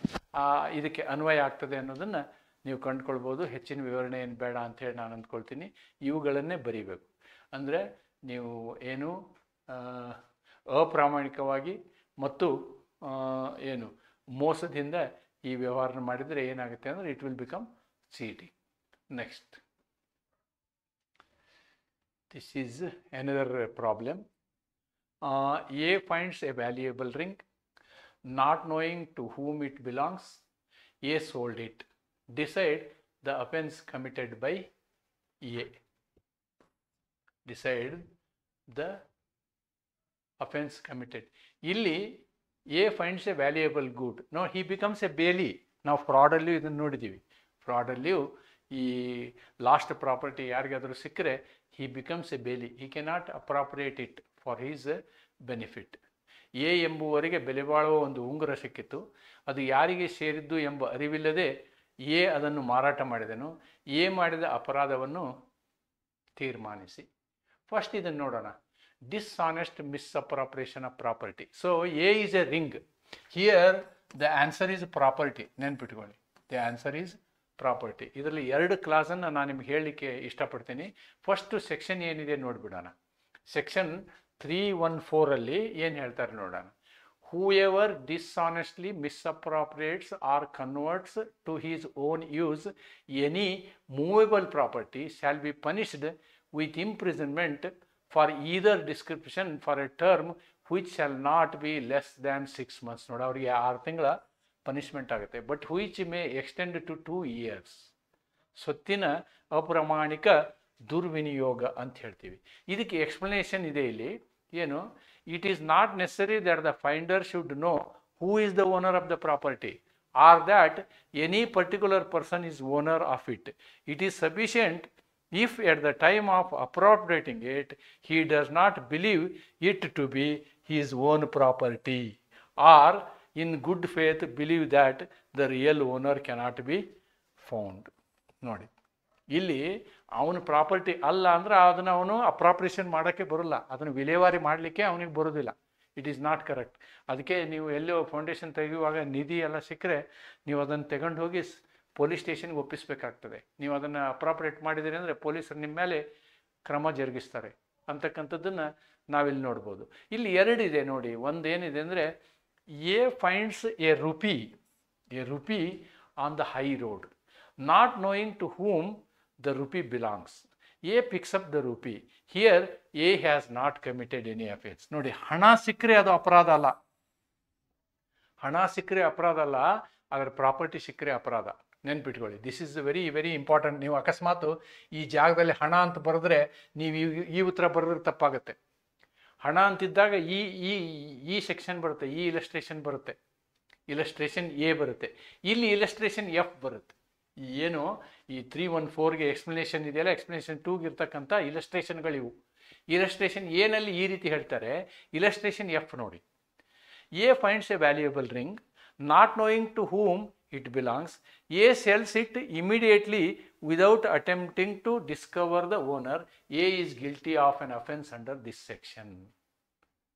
Speaker 1: ಇದಕ್ಕೆ ಅನ್ವಯ ಆಗ್ತದೆ ಅನ್ನೋದನ್ನು ನೀವು ಕಂಡುಕೊಳ್ಬೋದು. ಹೆಚ್ಚಿನ ವಿವರಣೆ ಏನು ಬೇಡ ಅಂಥೇಳಿ ನಾನು ಅಂದ್ಕೊಳ್ತೀನಿ. ಇವುಗಳನ್ನೇ ಬರೀಬೇಕು. ಅಂದರೆ ನೀವು ಏನು ಅಪ್ರಾಮಾಣಿಕವಾಗಿ ಮತ್ತು ಏನು ಮೋಸದಿಂದ ಈ ವ್ಯವಹಾರ ಮಾಡಿದರೆ ಏನಾಗುತ್ತೆ ಅಂದರೆ it will become cheating. Next, this is another problem. A finds a valuable ring, not knowing to whom it belongs. A sold it. Decide the offense committed by A. Decide the offense committed. Illi A finds a valuable good. No, he becomes a bailey. ನಾವು ಫ್ರಾಡಲ್ಲಿಯೂ ಇದನ್ನು ನೋಡಿದ್ದೀವಿ. ಫ್ರಾಡಲ್ಲಿಯೂ ಈ last property ಯಾರಿಗಾದರೂ ಸಿಕ್ಕರೆ he becomes a bailey. He cannot appropriate it for his benefit. A ಎಂಬುವರಿಗೆ ಬೆಲೆ ಬಾಳುವ ಒಂದು ಉಂಗುರ ಸಿಕ್ಕಿತ್ತು. ಅದು ಯಾರಿಗೆ ಸೇರಿದ್ದು ಎಂಬ ಅರಿವಿಲ್ಲದೆ ಎ ಅದನ್ನು ಮಾರಾಟ ಮಾಡಿದನು. ಎ ಮಾಡಿದ ಅಪರಾಧವನ್ನು ತೀರ್ಮಾನಿಸಿ. ಫಸ್ಟ್ ಇದನ್ನು ನೋಡೋಣ. Dishonest misappropriation of property. So A is a ring. Here the answer is property. ನೆನ್ಪಿಟ್ಕೊಳ್ಳಿ, ದ ಆನ್ಸರ್ ಈಸ್ ಪ್ರಾಪರ್ಟಿ. ಇದರಲ್ಲಿ 2 ಕ್ಲಾಸನ್ನು ನಾನು ನಿಮ್ಗೆ ಹೇಳಲಿಕ್ಕೆ ಇಷ್ಟಪಡ್ತೀನಿ. ಫಸ್ಟು ಸೆಕ್ಷನ್ ಏನಿದೆ ನೋಡಿಬಿಡೋಣ. ಸೆಕ್ಷನ್ 314 ಏನು ಹೇಳ್ತಾರೆ ನೋಡೋಣ. Whoever dishonestly misappropriates or converts to his own use any movable property shall be punished with imprisonment for either description for a term which shall not be less than 6 months. ನೋಡಿ, ಅವರಿಗೆ 6 ತಿಂಗಳ punishment ಆಗುತ್ತೆ. But which may extend to 2 years. ಸ್ವತ್ತಿನ ಅಪ್ರಾಮಾಣಿಕ ದುರ್ವಿನಿಯೋಗ ಅಂತ ಹೇಳ್ತೀವಿ. ಇದಕ್ಕೆ explanation ಇದೆ ಇಲ್ಲಿ. ಏನು? It is not necessary that the finder should know who is the owner of the property or that any particular person is owner of it. It is sufficient if at the time of appropriating it he does not believe it to be his own property or in good faith believe that the real owner cannot be found. ನೋಡಿ, ಇಲ್ಲಿ ಅವನ property ಅಲ್ಲ ಅಂದರೆ ಅದನ್ನು ಅವನು appropriation ಮಾಡೋಕ್ಕೆ ಬರೋಲ್ಲ, ಅದನ್ನು ವಿಲೇವಾರಿ ಮಾಡಲಿಕ್ಕೆ ಅವನಿಗೆ ಬರೋದಿಲ್ಲ. It is not correct. ಅದಕ್ಕೆ ನೀವು ಎಲ್ಲೋ ಫೌಂಡೇಶನ್ ತೆಗೆಯುವಾಗ ನಿಧಿ ಎಲ್ಲ ಸಿಕ್ಕರೆ ನೀವು ಅದನ್ನು ತಗೊಂಡು ಹೋಗಿ ಪೊಲೀಸ್ ಸ್ಟೇಷನ್ಗೆ ಒಪ್ಪಿಸಬೇಕಾಗ್ತದೆ. ನೀವು ಅದನ್ನು ಅಪ್ರಾಪ್ರಿಯೇಟ್ ಮಾಡಿದ್ದೀರಿ ಅಂದರೆ ಪೊಲೀಸರು ನಿಮ್ಮ ಮೇಲೆ ಕ್ರಮ ಜರುಗಿಸ್ತಾರೆ ಅಂತಕ್ಕಂಥದ್ದನ್ನು ನಾವಿಲ್ಲಿ ನೋಡ್ಬೋದು. ಇಲ್ಲಿ 2 ಇದೆ ನೋಡಿ. ಒಂದೇನಿದೆ ಅಂದರೆ A finds A rupee on the high road. not knowing to whom the rupee belongs. A picks up the rupee. Here A has not committed any offense. ನೋಡಿ, ಹಣ ಸಿಕ್ಕರೆ ಅದು ಅಪರಾಧ ಅಲ್ಲ. ಹಣ ಸಿಕ್ಕರೆ ಅಪರಾಧ ಅಲ್ಲ, ಅದರ ಪ್ರಾಪರ್ಟಿ ಸಿಕ್ಕರೆ ಅಪರಾಧ. ನೆನ್ಪಿಟ್ಕೊಳ್ಳಿ, this is very very important. ನೀವು ಅಕಸ್ಮಾತ್ ಈ ಜಾಗದಲ್ಲಿ ಹಣ ಅಂತ ಬರೆದ್ರೆ ನೀವು ಈ ಉತ್ತರ ಬರೆದ್ರೆ ತಪ್ಪಾಗುತ್ತೆ. ಹಣ ಅಂತಿದ್ದಾಗ ಈ ಈ ಈ ಸೆಕ್ಷನ್ ಬರುತ್ತೆ, ಈ ಇಲಸ್ಟ್ರೇಷನ್ ಬರುತ್ತೆ, ಇಲಸ್ಟ್ರೇಷನ್ ಎ ಬರುತ್ತೆ. ಇಲ್ಲಿ ಇಲಸ್ಟ್ರೇಷನ್ ಎಫ್ ಬರುತ್ತೆ. ಏನು ಈ 314ಗೆ ಎಕ್ಸ್ಪ್ಲನೇಷನ್ ಇದೆಯಲ್ಲ, ಎಕ್ಸ್ಪ್ಲನೇಷನ್ 2ಗೆ ಇರ್ತಕ್ಕಂಥ ಇಲಸ್ಟ್ರೇಷನ್ಗಳಿವು. ಇಲಸ್ಟ್ರೇಷನ್ ಎನಲ್ಲಿ ಈ ರೀತಿ ಹೇಳ್ತಾರೆ, ಇಲಸ್ಟ್ರೇಷನ್ ಎಫ್ ನೋಡಿ. A finds a valuable ring, not knowing to whom it belongs. A sells it immediately without attempting to discover the owner. A is guilty of an offense under this section.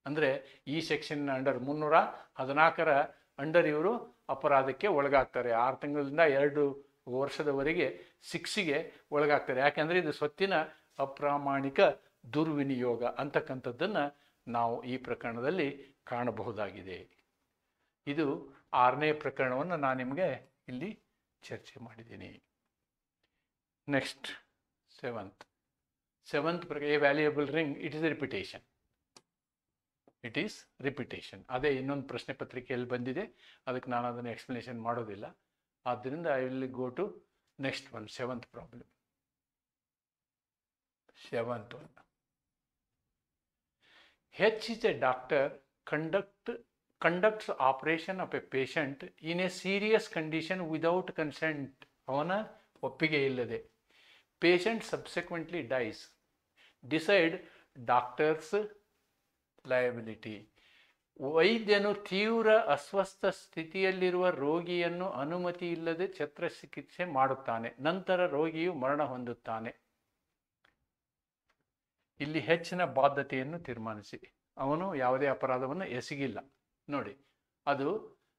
Speaker 1: ಅಂದರೆ ಈ section under 314ರ under ಇವರು ಅಪರಾಧಕ್ಕೆ ಒಳಗಾಗ್ತಾರೆ. 6 ತಿಂಗಳಿಂದ 2 ವರ್ಷದವರೆಗೆ ಶಿಕ್ಷೆಗೆ ಒಳಗಾಗ್ತಾರೆ. ಯಾಕೆಂದರೆ ಇದು ಸ್ವತ್ತಿನ ಅಪ್ರಾಮಾಣಿಕ ದುರ್ವಿನಿಯೋಗ ಅಂತಕ್ಕಂಥದ್ದನ್ನು ನಾವು ಈ ಪ್ರಕರಣದಲ್ಲಿ ಕಾಣಬಹುದಾಗಿದೆ. ಇದು 6ನೇ ಪ್ರಕರಣವನ್ನು ನಾನು ನಿಮಗೆ ಇಲ್ಲಿ ಚರ್ಚೆ ಮಾಡಿದ್ದೀನಿ. ನೆಕ್ಸ್ಟ್ ಸೆವೆಂತ್ ಪ್ರಕಾರ, A valuable ring, it is repetition. It is repetition. ಅದೇ ಇನ್ನೊಂದು ಪ್ರಶ್ನೆ ಪತ್ರಿಕೆಯಲ್ಲಿ ಬಂದಿದೆ, ಅದಕ್ಕೆ ನಾನು ಅದನ್ನು ಎಕ್ಸ್ಪ್ಲನೇಷನ್ ಮಾಡೋದಿಲ್ಲ. ಆದ್ದರಿಂದ I will go to next one, 7th problem. 7th one. H is a doctor conducts operation of a patient in a serious condition without consent. ಅವನ ಒಪ್ಪಿಗೆ ಇಲ್ಲದೆ. Patient subsequently dies. Decide doctor's liability. ವೈದ್ಯನು ತೀವ್ರ ಅಸ್ವಸ್ಥ ಸ್ಥಿತಿಯಲ್ಲಿರುವ ರೋಗಿಯನ್ನು ಅನುಮತಿ ಇಲ್ಲದೆ ಶಸ್ತ್ರಚಿಕಿತ್ಸೆ ಮಾಡುತ್ತಾನೆ. ನಂತರ ರೋಗಿಯು ಮರಣ ಹೊಂದುತ್ತಾನೆ. ಇಲ್ಲಿ ಹೆಚ್ಚಿನ ಬಾಧ್ಯತೆಯನ್ನು ತೀರ್ಮಾನಿಸಿ. ಅವನು ಯಾವುದೇ ಅಪರಾಧವನ್ನು ಎಸಗಿಲ್ಲ. ನೋಡಿ, ಅದು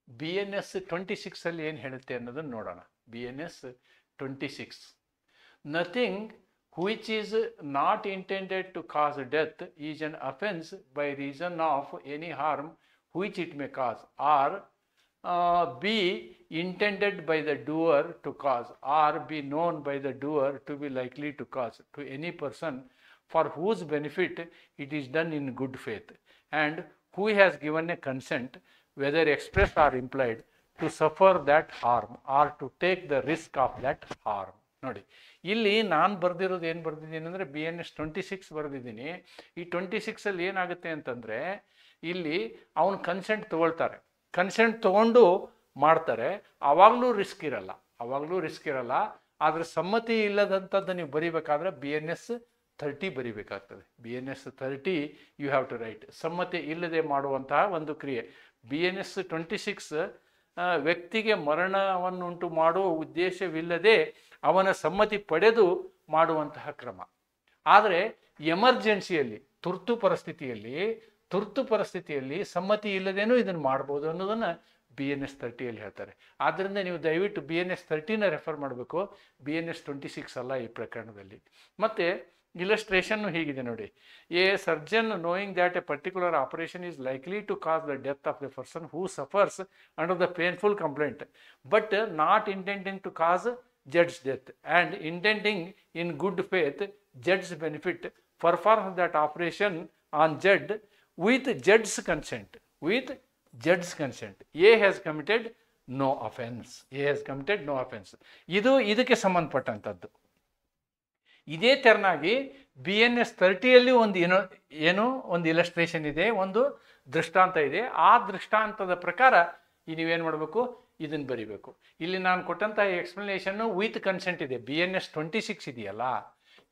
Speaker 1: BNS 26 ಅಲ್ಲಿ ಏನು ಹೇಳುತ್ತೆ ಅನ್ನೋದನ್ನು ನೋಡೋಣ. BNS 26. Nothing which is not intended to cause death is an offense by reason of any harm which it may cause, or be intended by the doer to cause, or be known by the doer to be likely to cause to any person for whose benefit it is done in good faith, and who has given a consent, whether expressed or implied, to suffer that harm or to take the risk of that harm. ನೋಡಿ, ಇಲ್ಲಿ ನಾನು ಬರೆದಿರೋದು ಏನು ಬರೆದಿದ್ದೀನಿ ಅಂದರೆ BNS 26 ಬರೆದಿದ್ದೀನಿ. ಈ 26 ಅಲ್ಲಿ ಏನಾಗುತ್ತೆ ಅಂತಂದರೆ, ಇಲ್ಲಿ ಅವನು ಕನ್ಸೆಂಟ್ ತೊಗೊಳ್ತಾರೆ, ಕನ್ಸೆಂಟ್ ತೊಗೊಂಡು ಮಾಡ್ತಾರೆ. ಆವಾಗಲೂ ರಿಸ್ಕ್ ಇರಲ್ಲ. ಆದರೆ ಸಮ್ಮತಿ ಇಲ್ಲದಂಥದ್ದು ನೀವು ಬರೀಬೇಕಾದ್ರೆ BNS 30 ಬರೀಬೇಕಾಗ್ತದೆ. BNS 30 you have to write. ಸಮ್ಮತಿ ಇಲ್ಲದೆ ಮಾಡುವಂತಹ ಒಂದು ಕ್ರಿಯೆ. BNS 26 ವ್ಯಕ್ತಿಗೆ ಮರಣವನ್ನುಂಟು ಮಾಡುವ ಉದ್ದೇಶವಿಲ್ಲದೆ ಅವನ ಸಮ್ಮತಿ ಪಡೆದು ಮಾಡುವಂತಹ ಕ್ರಮ. ಆದರೆ ಎಮರ್ಜೆನ್ಸಿಯಲ್ಲಿ, ತುರ್ತು ಪರಿಸ್ಥಿತಿಯಲ್ಲಿ ಸಮ್ಮತಿ ಇಲ್ಲದೇನೂ ಇದನ್ನು ಮಾಡ್ಬೋದು ಅನ್ನೋದನ್ನು BNS 30 ಹೇಳ್ತಾರೆ. ಆದ್ದರಿಂದ ನೀವು ದಯವಿಟ್ಟು BNS 30ನ ರೆಫರ್ ಮಾಡಬೇಕು, BNS 26 ಅಲ್ಲ ಈ ಪ್ರಕರಣದಲ್ಲಿ. ಮತ್ತು ಇಲಸ್ಟ್ರೇಷನ್ನು ಹೀಗಿದೆ ನೋಡಿ. A surgeon knowing that A particular operation is likely to cos the death of the person who suffers under the painful complaint but not intending to cos ಜಡ್ಸ್ death and intending in good faith ಜಡ್ಸ್ benefit perform that operation on judge with judge's consent. A has committed no offense. ಇದಕ್ಕೆ ಸಂಬಂಧಪಟ್ಟಂಥದ್ದು. ಇದೇ ತೆರನಾಗಿ BNS 30 ಒಂದು illustration ಇದೆ, ಒಂದು ದೃಷ್ಟಾಂತ ಇದೆ. ಆ ದೃಷ್ಟಾಂತದ ಪ್ರಕಾರ ನೀವೇನು ಮಾಡಬೇಕು, ಇದನ್ನು ಬರಿಬೇಕು. ಇಲ್ಲಿ ನಾನು ಕೊಟ್ಟಂಥ ಎಕ್ಸ್ಪ್ಲನೇಷನ್ನು ವಿತ್ ಕನ್ಸೆಂಟ್ ಇದೆ. BNS 26 ಇದೆಯಲ್ಲ,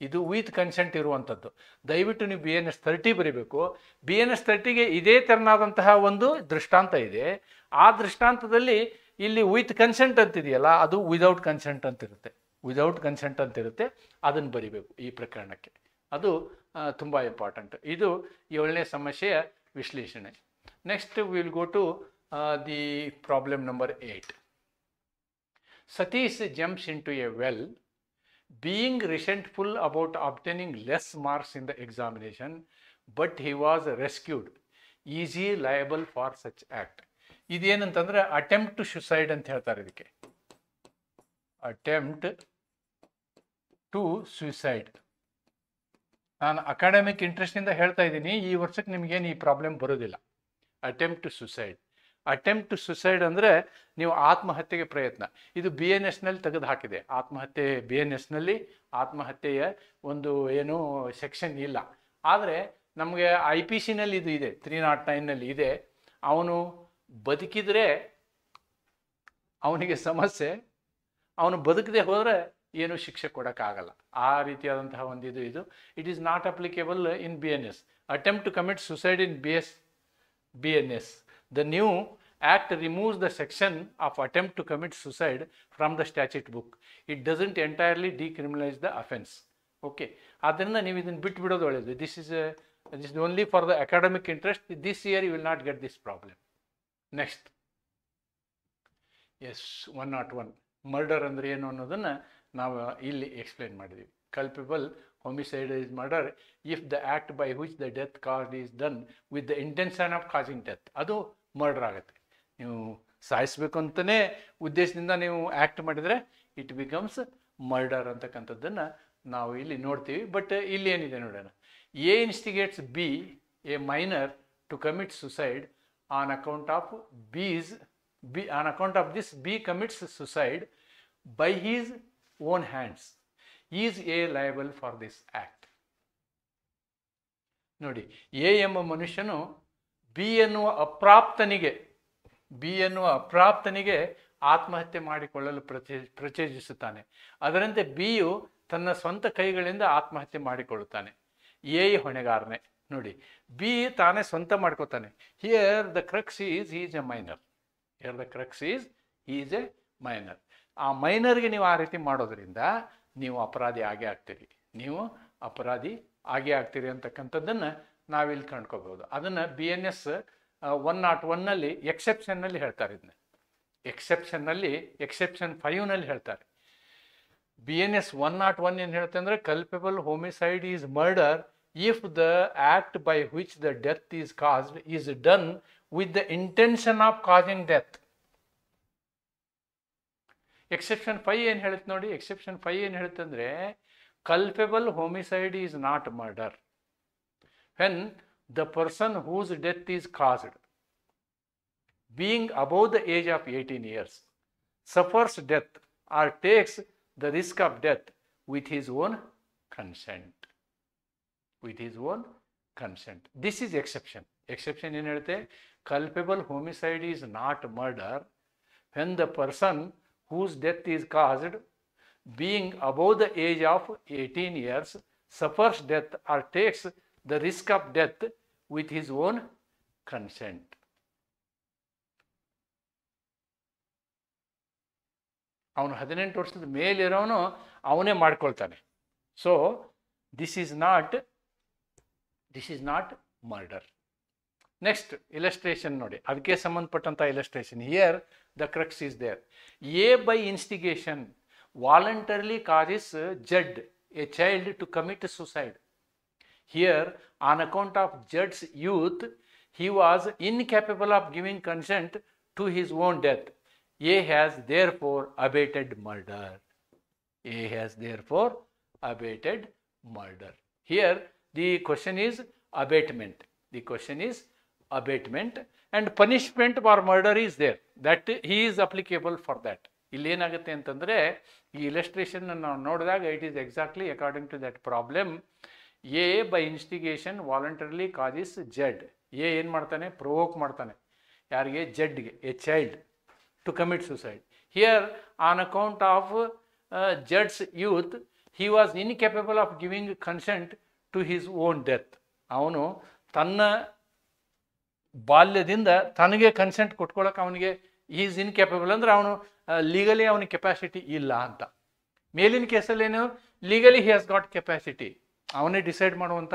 Speaker 1: ಇದು ವಿತ್ ಕನ್ಸೆಂಟ್ ಇರುವಂಥದ್ದು. ದಯವಿಟ್ಟು ನೀವು BNS 30 ಬರೀಬೇಕು. BNS 30ಗೆ ಇದೇ ತೆರನಾದಂತಹ ಒಂದು ದೃಷ್ಟಾಂತ ಇದೆ. ಆ ದೃಷ್ಟಾಂತದಲ್ಲಿ ಇಲ್ಲಿ ವಿತ್ ಕನ್ಸೆಂಟ್ ಅಂತಿದೆಯಲ್ಲ, ಅದು ವಿದೌಟ್ ಕನ್ಸೆಂಟ್ ಅಂತಿರುತ್ತೆ. ಅದನ್ನು ಬರಿಬೇಕು ಈ ಪ್ರಕರಣಕ್ಕೆ. ಅದು ತುಂಬ ಇಂಪಾರ್ಟೆಂಟ್. ಇದು 7ನೇ ಸಮಸ್ಯೆಯ ವಿಶ್ಲೇಷಣೆ. Next will go to the problem number 8. Satish jumps into a well being resentful about obtaining less marks in the examination, but he was rescued. Is he liable for such act? ಇದೇನಂತಂದ್ರೆ attempt to suicide ಅಂತ ಹೇಳ್ತಾರೆ ಇದಕ್ಕೆ. Attempt to suicide. ನಾನು academic ಇಂಟ್ರೆಸ್ಟಿಂದ ಹೇಳ್ತಾ ಇದ್ದೀನಿ, ಈ ವರ್ಷಕ್ಕೆ ನಿಮಗೇನು ಈ ಪ್ರಾಬ್ಲಮ್ ಬರೋದಿಲ್ಲ. Attempt to suicide. Attempt to suicide ಅಂದರೆ ನೀವು ಆತ್ಮಹತ್ಯೆಗೆ ಪ್ರಯತ್ನ. ಇದು BNSನಲ್ಲಿ ತೆಗೆದು ಹಾಕಿದೆ. ಆತ್ಮಹತ್ಯೆ BNSನಲ್ಲಿ ಆತ್ಮಹತ್ಯೆಯ ಒಂದು ಏನು ಸೆಕ್ಷನ್ ಇಲ್ಲ. ಆದರೆ ನಮಗೆ IPCನಲ್ಲಿ ಇದು ಇದೆ, 309ನಲ್ಲಿ ಇದೆ. ಅವನು ಬದುಕಿದರೆ ಅವನಿಗೆ ಸಮಸ್ಯೆ, ಅವನು ಬದುಕದೆ ಹೋದರೆ ಏನು ಶಿಕ್ಷೆ ಕೊಡೋಕ್ಕಾಗಲ್ಲ. ಆ ರೀತಿಯಾದಂತಹ ಒಂದು ಇದು it is not applicable in BNS. Attempt to commit suicide in BNS. The new act removes the section of attempt to commit suicide from the statute book. It doesn't entirely decriminalize the offense. Okay. ಆದ್ದರಿಂದ ನೀವು ಇದನ್ನು ಬಿಟ್ಬಿಡೋದು ಒಳ್ಳೆಯದು. This is only for the academic interest. This year you will not get this problem. Next. Yes, 101. Murder ಅಂದರೆ ಏನು ಅನ್ನೋದನ್ನು ನಾವು ಇಲ್ಲಿ explain ಮಾಡಿದ್ದೀವಿ. Culpable homicide is murder if the act by which the death caused is done with the intention of causing death. ಅದು murder ಆಗುತ್ತೆ. ನೀವು ಸಾಯಿಸಬೇಕು ಅಂತಲೇ ಉದ್ದೇಶದಿಂದ ನೀವು ಆ್ಯಕ್ಟ್ ಮಾಡಿದರೆ ಇಟ್ ಬಿಕಮ್ಸ್ ಮರ್ಡರ್ ಅಂತಕ್ಕಂಥದ್ದನ್ನು ನಾವು ಇಲ್ಲಿ ನೋಡ್ತೀವಿ. ಬಟ್ ಇಲ್ಲಿ ಏನಿದೆ ನೋಡೋಣ. A instigates B, a minor, to commit suicide on account of this B commits suicide by his own hands. Is A liable for this act? ನೋಡಿ, A ಎಂಬ ಮನುಷ್ಯನು B ಎನ್ನುವ ಅಪ್ರಾಪ್ತನಿಗೆ ಆತ್ಮಹತ್ಯೆ ಮಾಡಿಕೊಳ್ಳಲು ಪ್ರಚೋದಿಸುತ್ತಾನೆ. ಅದರಂತೆ ಬಿಯು ತನ್ನ ಸ್ವಂತ ಕೈಗಳಿಂದ ಆತ್ಮಹತ್ಯೆ ಮಾಡಿಕೊಳ್ಳುತ್ತಾನೆ. ಎ ಹೊಣೆಗಾರನೆ. ನೋಡಿ, ಬಿ ತಾನೇ ಸ್ವಂತ ಮಾಡ್ಕೋತಾನೆ. Here the crux is a minor. ಆ ಮೈನರ್ಗೆ ನೀವು ಆ ರೀತಿ ಮಾಡೋದ್ರಿಂದ ನೀವು ಅಪರಾಧಿ ಆಗೇ ಆಗ್ತೀರಿ ಅಂತಕ್ಕಂಥದ್ದನ್ನು ನಾವಿಲ್ಲಿ ಕಂಡ್ಕೋಬಹುದು. ಅದನ್ನು BNS 101ನಲ್ಲಿ ಎಕ್ಸೆಪ್ಷನ್ನಲ್ಲಿ ಹೇಳ್ತಾರೆ. ಇದನ್ನ ಎಕ್ಸೆಪ್ಷನ್ 5ನಲ್ಲಿ ಹೇಳ್ತಾರೆ. BNS 101 ಏನು ಹೇಳ್ತೆ ಅಂದರೆ, culpable homicide is murder if the act by which the death is caused is done with the intention of causing death. Exception 5 ಏನು ಹೇಳುತ್ತೆ ನೋಡಿ. ಎಕ್ಸೆಪ್ಷನ್ 5 ಏನು ಹೇಳುತ್ತೆ ಅಂದರೆ, culpable homicide is not murder when the person whose death is caused, being above the age of 18 years, suffers death or takes the risk of death with his own consent. This is exception. Exception ಏನು ಹೇಳುತ್ತೆ? Culpable homicide is not murder when the person whose death is caused, being above the age of 18 years, suffers death or takes the risk of death with his own consent. ಅವನು 18 ವರ್ಷದ ಮೇಲಿರೋನು ಅವನೇ ಮಾಡ್ಕೊಳ್ತಾನೆ. So this is not murder. Next illustration ನೋಡಿ, ಅದಕ್ಕೆ ಸಂಬಂಧಪಟ್ಟಂಥ illustration. Here the crux is there. A by instigation voluntarily causes Jed, a child, to commit suicide. Here, on account of Jed's youth, he was incapable of giving consent to his own death. A has therefore abated murder. Here, the question is abatement. And punishment for murder is there. That he is applicable for that. ಇಲ್ಲೇನಾಗುತ್ತೆ ಅಂತಂದರೆ, ಈ ಇಲಸ್ಟ್ರೇಷನ್ ನಾವು ನೋಡಿದಾಗ it is exactly according to that problem. A by instigation voluntarily causes Z. A ಏನು ಮಾಡ್ತಾನೆ? Provoke ಮಾಡ್ತಾನೆ. ಯಾರಿಗೆ? ಜೆಡ್ಗೆ, a child, to commit suicide. Here on account of ಜೆಡ್ಸ್ youth, he was incapable of giving consent to his own death. ಅವನು ತನ್ನ ಬಾಲ್ಯದಿಂದ ತನಗೆ consent ಕೊಟ್ಕೊಳ್ಳೋಕೆ ಅವನಿಗೆ ಈಸ್ ಇನ್ಕ್ಯಾಪಬಲ್ ಅಂದರೆ ಅವನು ಲೀಗಲಿ ಅವನಿಗೆ ಕೆಪಾಸಿಟಿ ಇಲ್ಲ ಅಂತ. ಮೇಲಿನ ಕೇಸಲ್ಲೇನು legally he has got capacity. ಅವನೇ ಡಿಸೈಡ್ ಮಾಡುವಂಥ,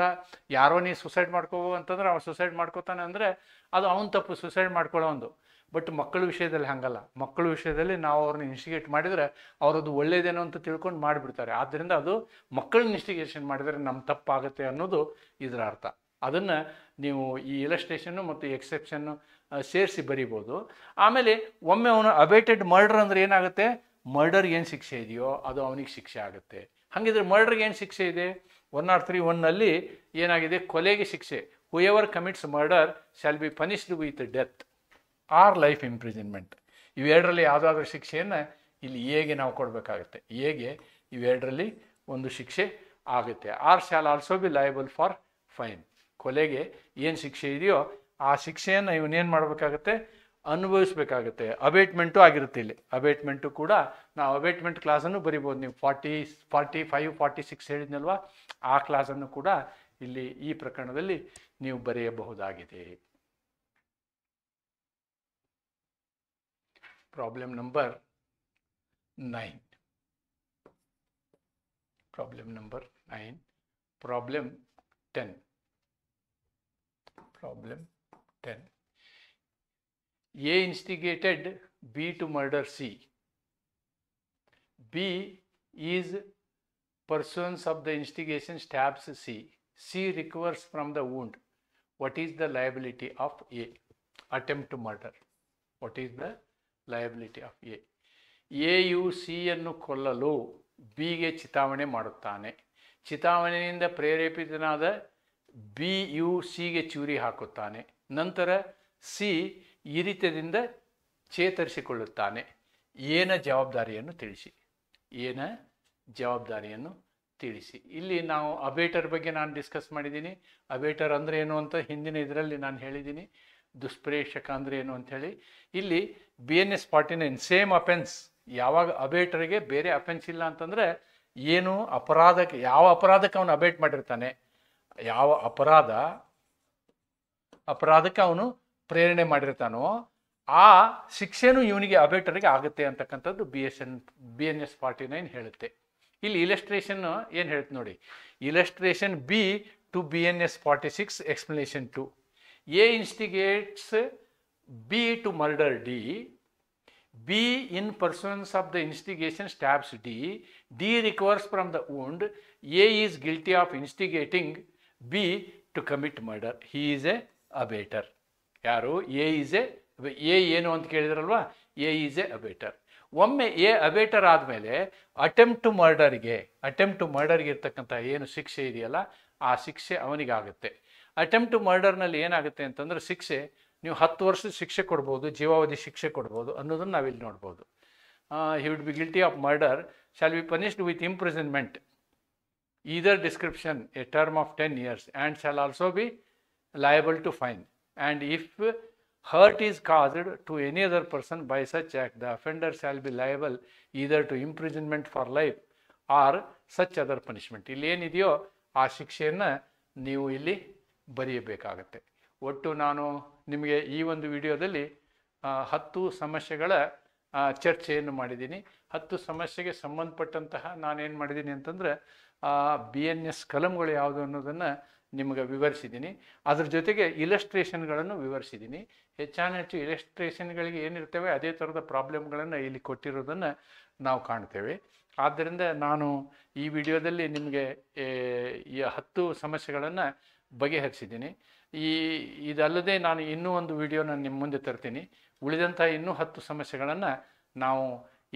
Speaker 1: ಯಾರೋ ನೀ ಸುಸೈಡ್ ಮಾಡ್ಕೋ ಅಂತಂದ್ರೆ ಅವನು ಸುಸೈಡ್ ಮಾಡ್ಕೋತಾನೆ ಅಂದರೆ ಅದು ಅವನ ತಪ್ಪು, ಸುಸೈಡ್ ಮಾಡ್ಕೊಳ್ಳೋ ಒಂದು. ಬಟ್ ಮಕ್ಕಳ ವಿಷಯದಲ್ಲಿ ಹಾಗಲ್ಲ. ಮಕ್ಕಳ ವಿಷಯದಲ್ಲಿ ನಾವು ಅವ್ರನ್ನ ಇನ್ಸ್ಟಿಗೇಟ್ ಮಾಡಿದರೆ ಅವರದು ಒಳ್ಳೇದೇನೋ ಅಂತ ತಿಳ್ಕೊಂಡು ಮಾಡಿಬಿಡ್ತಾರೆ. ಆದ್ದರಿಂದ ಅದು ಮಕ್ಕಳನ್ನ ಇನ್ಸ್ಟಿಗೇಷನ್ ಮಾಡಿದರೆ ನಮ್ಮ ತಪ್ಪಾಗುತ್ತೆ ಅನ್ನೋದು ಇದರ ಅರ್ಥ. ಅದನ್ನು ನೀವು ಈ ಇಲಸ್ಟ್ರೇಷನ್ನು ಮತ್ತು ಎಕ್ಸೆಪ್ಷನ್ನು ಸೇರಿಸಿ ಬರಿಬೋದು. ಆಮೇಲೆ ಒಮ್ಮೆ ಅವನು ಅಬೇಟೆಡ್ ಮರ್ಡರ್ ಅಂದರೆ ಏನಾಗುತ್ತೆ? ಮರ್ಡರ್ಗೆ ಏನು ಶಿಕ್ಷೆ ಇದೆಯೋ ಅದು ಅವನಿಗೆ ಶಿಕ್ಷೆ ಆಗುತ್ತೆ. ಹಾಗಿದ್ರೆ ಮರ್ಡರ್ಗೆ ಏನು ಶಿಕ್ಷೆ ಇದೆ? 103(1) ಏನಾಗಿದೆ? ಕೊಲೆಗೆ ಶಿಕ್ಷೆ. Whoever commits murder shall be punished with death or life imprisonment. ಇವೆರಡರಲ್ಲಿ ಯಾವುದಾದ್ರೂ ಶಿಕ್ಷೆಯನ್ನು ಇಲ್ಲಿ ಎಗೆ ನಾವು ಕೊಡಬೇಕಾಗುತ್ತೆ. ಎಗೆ ಇವೆರಡರಲ್ಲಿ ಒಂದು ಶಿಕ್ಷೆ ಆಗುತ್ತೆ. Or shall also be liable for fine. ಕೊಲೆಗೆ ಏನು ಶಿಕ್ಷೆ ಇದೆಯೋ ಆ ಶಿಕ್ಷೆಯನ್ನು ಇವನೇನು ಮಾಡಬೇಕಾಗತ್ತೆ? ಅನುಭವಿಸ್ಬೇಕಾಗುತ್ತೆ. ಅಬೇಟ್ಮೆಂಟು ಆಗಿರುತ್ತೆ. ಇಲ್ಲಿ ಅಬೇಟ್ಮೆಂಟು ಕೂಡ ನಾವು ಅಬೇಟ್ಮೆಂಟ್ ಕ್ಲಾಸನ್ನು ಬರಿಬೋದು. ನೀವು 45, 46 ಹೇಳಿದ್ನಲ್ವಾ, ಆ ಕ್ಲಾಸನ್ನು ಕೂಡ ಇಲ್ಲಿ ಈ ಪ್ರಕರಣದಲ್ಲಿ ನೀವು ಬರೆಯಬಹುದಾಗಿದೆ. Problem number 9. Problem number 9. Problem 10. Problem 10. A instigated B to murder C. B is pursuance of the instigation stabs C. C recovers from the wound. What is the liability of A? Attempt to murder. What is the liability of A? A U C ಯನ್ನು ಕೊಲ್ಲಲು ಬಿಗೆ ಚಿತಾವಣೆ ಮಾಡುತ್ತಾನೆ. ಚಿತಾವಣೆಯಿಂದ ಪ್ರೇರೇಪಿತನಾದ B you ಸಿಗೆ ಚೂರಿ ಹಾಕುತ್ತಾನೆ. ನಂತರ C ಇರಿತದಿಂದ ಚೇತರಿಸಿಕೊಳ್ಳುತ್ತಾನೆ. ಏನ ಜವಾಬ್ದಾರಿಯನ್ನು ತಿಳಿಸಿ. ಏನ ಜವಾಬ್ದಾರಿಯನ್ನು ತಿಳಿಸಿ. ಇಲ್ಲಿ ನಾವು ಅಬೇಟರ್ ಬಗ್ಗೆ ನಾನು ಡಿಸ್ಕಸ್ ಮಾಡಿದ್ದೀನಿ. ಅಬೇಟರ್ ಅಂದರೆ ಏನು ಅಂತ ಹಿಂದಿನ ಇದರಲ್ಲಿ ನಾನು ಹೇಳಿದ್ದೀನಿ. ದುಷ್ಪ್ರೇಷಕ ಅಂದರೆ ಏನು ಅಂಥೇಳಿ. ಇಲ್ಲಿ BNS 49 ಸೇಮ್ ಅಫೆನ್ಸ್. ಯಾವಾಗ ಅಬೇಟರ್ಗೆ ಬೇರೆ ಅಫೆನ್ಸ್ ಇಲ್ಲ ಅಂತಂದರೆ ಏನು ಅಪರಾಧಕ್ಕೆ, ಯಾವ ಅಪರಾಧಕ್ಕೆ ಅವನು ಅಬೇಟ್ ಮಾಡಿರ್ತಾನೆ, ಯಾವ ಅಪರಾಧಕ್ಕೆ ಅವನು ಪ್ರೇರಣೆ ಮಾಡಿರ್ತಾನೋ ಆ ಶಿಕ್ಷೆನೂ ಇವನಿಗೆ ಅಬೇಟರ್ಗೆ ಆಗುತ್ತೆ ಅಂತಕ್ಕಂಥದ್ದು BNS 49 ಹೇಳುತ್ತೆ. ಇಲ್ಲಿ ಇಲಸ್ಟ್ರೇಷನ್ ಏನು ಹೇಳುತ್ತೆ ನೋಡಿ. Illustration B to BNS 46 explanation 2. A instigates B to murder D. B in pursuance of the instigation stabs D. D recovers from the wound. A is guilty of instigating B to commit murder. He is a abater. ಯಾರು? A ಏನು ಅಂತ ಕೇಳಿದ್ರಲ್ವಾ? A is a abater. ಒಮ್ಮೆ A ಅಬೇಟರ್ ಆದಮೇಲೆ attempt to ಮರ್ಡರ್ಗೆ ಇರ್ತಕ್ಕಂಥ ಏನು ಶಿಕ್ಷೆ ಇದೆಯಲ್ಲ ಆ ಶಿಕ್ಷೆ ಅವನಿಗಾಗುತ್ತೆ. ಅಟೆಂಪ್ಟ್ ಟು ಮರ್ಡರ್ನಲ್ಲಿ ಏನಾಗುತ್ತೆ ಅಂತಂದ್ರೆ ಶಿಕ್ಷೆ ನೀವು 10 ವರ್ಷದ ಶಿಕ್ಷೆ ಕೊಡ್ಬೋದು, ಜೀವಾವಧಿ ಶಿಕ್ಷೆ ಕೊಡ್ಬೋದು ಅನ್ನೋದನ್ನು ನಾವಿಲ್ಲಿ ನೋಡ್ಬೋದು. He would be guilty of murder shall be punished with imprisonment either description a term of 10 years and shall also be liable to fine. And if hurt is caused to any other person by such act, the offender shall be liable either to imprisonment for life or such other punishment. ಇಲ್ಲಿ ಏನಿದೆಯೋ ಆ ಶಿಕ್ಷೆಯನ್ನು ನೀವು ಇಲ್ಲಿ ಬರೆಯಬೇಕಾಗತ್ತೆ. ಒಟ್ಟು ನಾನು ನಿಮಗೆ ಈ ಒಂದು ವಿಡಿಯೋದಲ್ಲಿ 10 ಸಮಸ್ಯೆಗಳ ಚರ್ಚೆಯನ್ನು ಮಾಡಿದ್ದೀನಿ. 10 ಸಮಸ್ಯೆಗೆ ಸಂಬಂಧಪಟ್ಟಂತಹ ನಾನೇನು ಮಾಡಿದ್ದೀನಿ ಅಂತಂದರೆ BNS ಕಲಂಗಳು ಯಾವುದು ಅನ್ನೋದನ್ನು ನಿಮಗೆ ವಿವರಿಸಿದ್ದೀನಿ. ಅದ್ರ ಜೊತೆಗೆ ಇಲಸ್ಟ್ರೇಷನ್ಗಳನ್ನು ವಿವರಿಸಿದ್ದೀನಿ. ಹೆಚ್ಚು ಇಲಸ್ಟ್ರೇಷನ್ಗಳಿಗೆ ಏನಿರ್ತವೆ ಅದೇ ಥರದ ಪ್ರಾಬ್ಲಮ್ಗಳನ್ನು ಇಲ್ಲಿ ಕೊಟ್ಟಿರೋದನ್ನು ನಾವು ಕಾಣ್ತೇವೆ. ಆದ್ದರಿಂದ ನಾನು ಈ ವಿಡಿಯೋದಲ್ಲಿ ನಿಮಗೆ ಈ 10 ಸಮಸ್ಯೆಗಳನ್ನು ಬಗೆಹರಿಸಿದ್ದೀನಿ. ಇದಲ್ಲದೆ ನಾನು ಇನ್ನೂ ಒಂದು ವಿಡಿಯೋನ ನಿಮ್ಮ ಮುಂದೆ ತರ್ತೀನಿ. ಉಳಿದಂಥ ಇನ್ನೂ 10 ಸಮಸ್ಯೆಗಳನ್ನು ನಾವು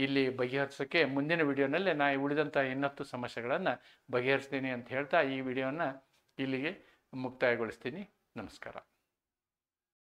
Speaker 1: ಇಲ್ಲಿ ಬಗೆಹರಿಸೋಕ್ಕೆ ಮುಂದಿನ ವಿಡಿಯೋನಲ್ಲಿ ನಾನು ಉಳಿದಂಥ 10 ಸಮಸ್ಯೆಗಳನ್ನು ಬಗೆಹರಿಸ್ತೀನಿ ಅಂತ ಹೇಳ್ತಾ ಈ ವಿಡಿಯೋನ ಇಲ್ಲಿಗೆ ಮುಕ್ತಾಯಗೊಳಿಸ್ತೀನಿ. ನಮಸ್ಕಾರ.